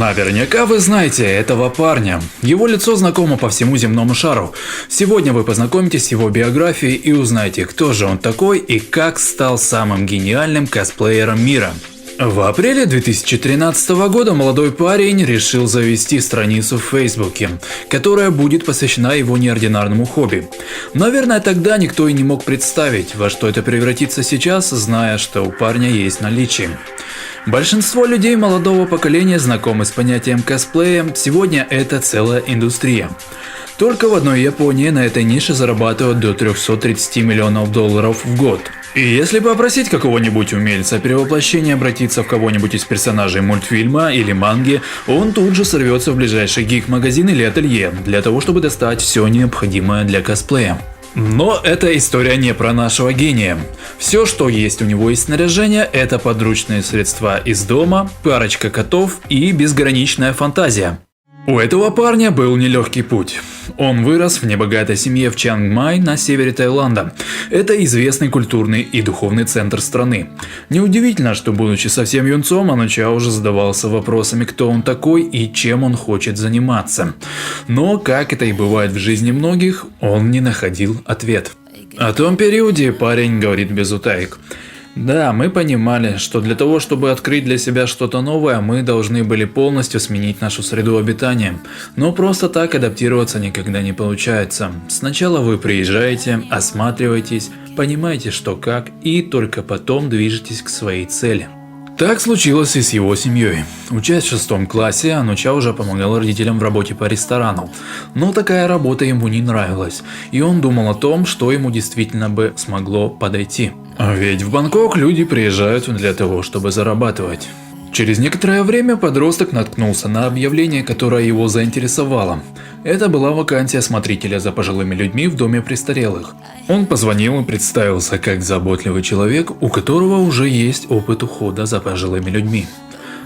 Наверняка вы знаете этого парня. Его лицо знакомо по всему земному шару. Сегодня вы познакомитесь с его биографией и узнаете, кто же он такой и как стал самым гениальным косплеером мира. В апреле 2013 года молодой парень решил завести страницу в Фейсбуке, которая будет посвящена его неординарному хобби. Наверное, тогда никто и не мог представить, во что это превратится сейчас, зная, что у парня есть наличие. Большинство людей молодого поколения знакомы с понятием косплея, сегодня это целая индустрия. Только в одной Японии на этой нише зарабатывают до 330 миллионов долларов в год. И если попросить какого-нибудь умельца перевоплощения обратиться в кого-нибудь из персонажей мультфильма или манги, он тут же сорвется в ближайший гик-магазин или ателье, для того чтобы достать все необходимое для косплея. Но эта история не про нашего гения. Все, что есть у него из снаряжения, это подручные средства из дома, парочка котов и безграничная фантазия. У этого парня был нелегкий путь. Он вырос в небогатой семье в Чангмай на севере Таиланда. Это известный культурный и духовный центр страны. Неудивительно, что будучи совсем юнцом, Ануча уже задавался вопросами, кто он такой и чем он хочет заниматься. Но, как это и бывает в жизни многих, он не находил ответ. О том периоде парень говорит без утаек. Да, мы понимали, что для того, чтобы открыть для себя что-то новое, мы должны были полностью сменить нашу среду обитания. Но просто так адаптироваться никогда не получается. Сначала вы приезжаете, осматриваетесь, понимаете что как, и только потом движетесь к своей цели. Так случилось и с его семьей. Учась в 6 классе, Ануча уже помогал родителям в работе по ресторану. Но такая работа ему не нравилась, и он думал о том, что ему действительно бы смогло подойти. Ведь в Бангкок люди приезжают для того, чтобы зарабатывать. Через некоторое время подросток наткнулся на объявление, которое его заинтересовало. Это была вакансия смотрителя за пожилыми людьми в доме престарелых. Он позвонил и представился как заботливый человек, у которого уже есть опыт ухода за пожилыми людьми.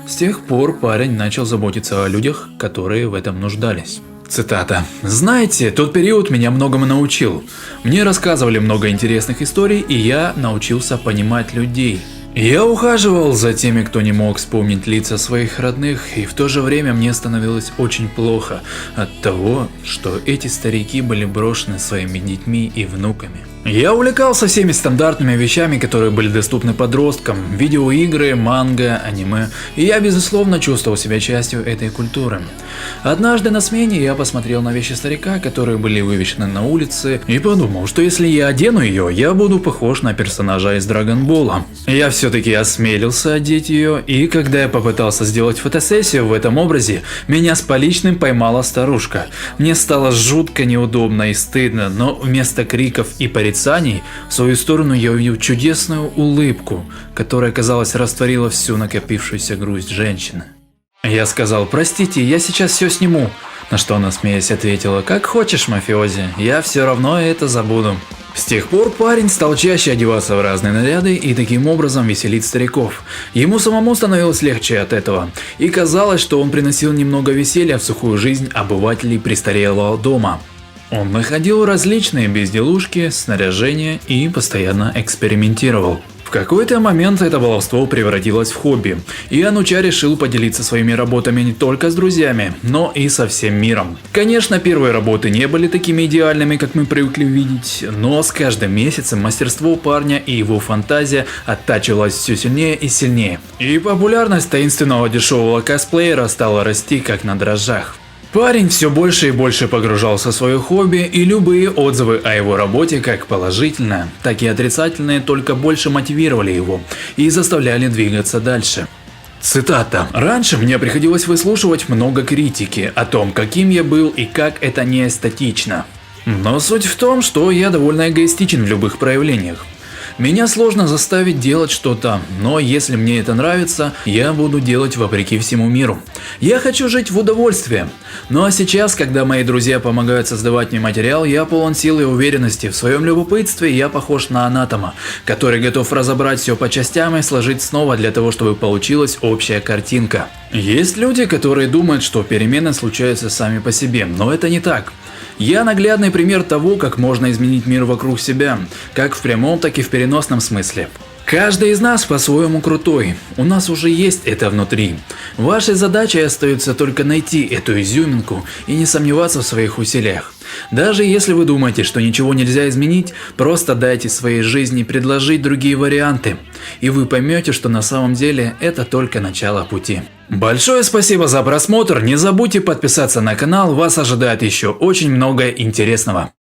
С тех пор парень начал заботиться о людях, которые в этом нуждались. Цитата. «Знаете, тот период меня многому научил. Мне рассказывали много интересных историй, и я научился понимать людей. Я ухаживал за теми, кто не мог вспомнить лица своих родных, и в то же время мне становилось очень плохо от того, что эти старики были брошены своими детьми и внуками. Я увлекался всеми стандартными вещами, которые были доступны подросткам, видеоигры, манго, аниме, и я безусловно чувствовал себя частью этой культуры. Однажды на смене я посмотрел на вещи старика, которые были вывешены на улице, и подумал, что если я одену ее, я буду похож на персонажа из Драгонбола. Я все-таки осмелился одеть ее, и когда я попытался сделать фотосессию в этом образе, меня с поличным поймала старушка. Мне стало жутко неудобно и стыдно, но вместо криков и порицаний в свою сторону я увидел чудесную улыбку, которая, казалось, растворила всю накопившуюся грусть женщины. Я сказал: «Простите, я сейчас все сниму», на что она, смеясь, ответила: «Как хочешь, мафиози, я все равно это забуду». С тех пор парень стал чаще одеваться в разные наряды и таким образом веселить стариков. Ему самому становилось легче от этого, и казалось, что он приносил немного веселья в сухую жизнь обывателей престарелого дома. Он находил различные безделушки, снаряжение и постоянно экспериментировал. В какой-то момент это баловство превратилось в хобби, и Ануча решил поделиться своими работами не только с друзьями, но и со всем миром. Конечно, первые работы не были такими идеальными, как мы привыкли видеть, но с каждым месяцем мастерство парня и его фантазия оттачивалась все сильнее и сильнее. И популярность таинственного дешевого косплеера стала расти как на дрожжах. Парень все больше и больше погружался в свое хобби, и любые отзывы о его работе, как положительные, так и отрицательные, только больше мотивировали его и заставляли двигаться дальше. Цитата. «Раньше мне приходилось выслушивать много критики о том, каким я был и как это не эстетично. Но суть в том, что я довольно эгоистичен в любых проявлениях. Меня сложно заставить делать что-то, но если мне это нравится, я буду делать вопреки всему миру. Я хочу жить в удовольствии. Ну а сейчас, когда мои друзья помогают создавать мне материал, я полон сил и уверенности. В своем любопытстве я похож на анатома, который готов разобрать все по частям и сложить снова для того, чтобы получилась общая картинка. Есть люди, которые думают, что перемены случаются сами по себе, но это не так. Я наглядный пример того, как можно изменить мир вокруг себя, как в прямом, так и в переносном смысле. Каждый из нас по-своему крутой, у нас уже есть это внутри. Вашей задачей остается только найти эту изюминку и не сомневаться в своих усилиях. Даже если вы думаете, что ничего нельзя изменить, просто дайте своей жизни предложить другие варианты, и вы поймете, что на самом деле это только начало пути. Большое спасибо за просмотр, не забудьте подписаться на канал, вас ожидает еще очень много интересного.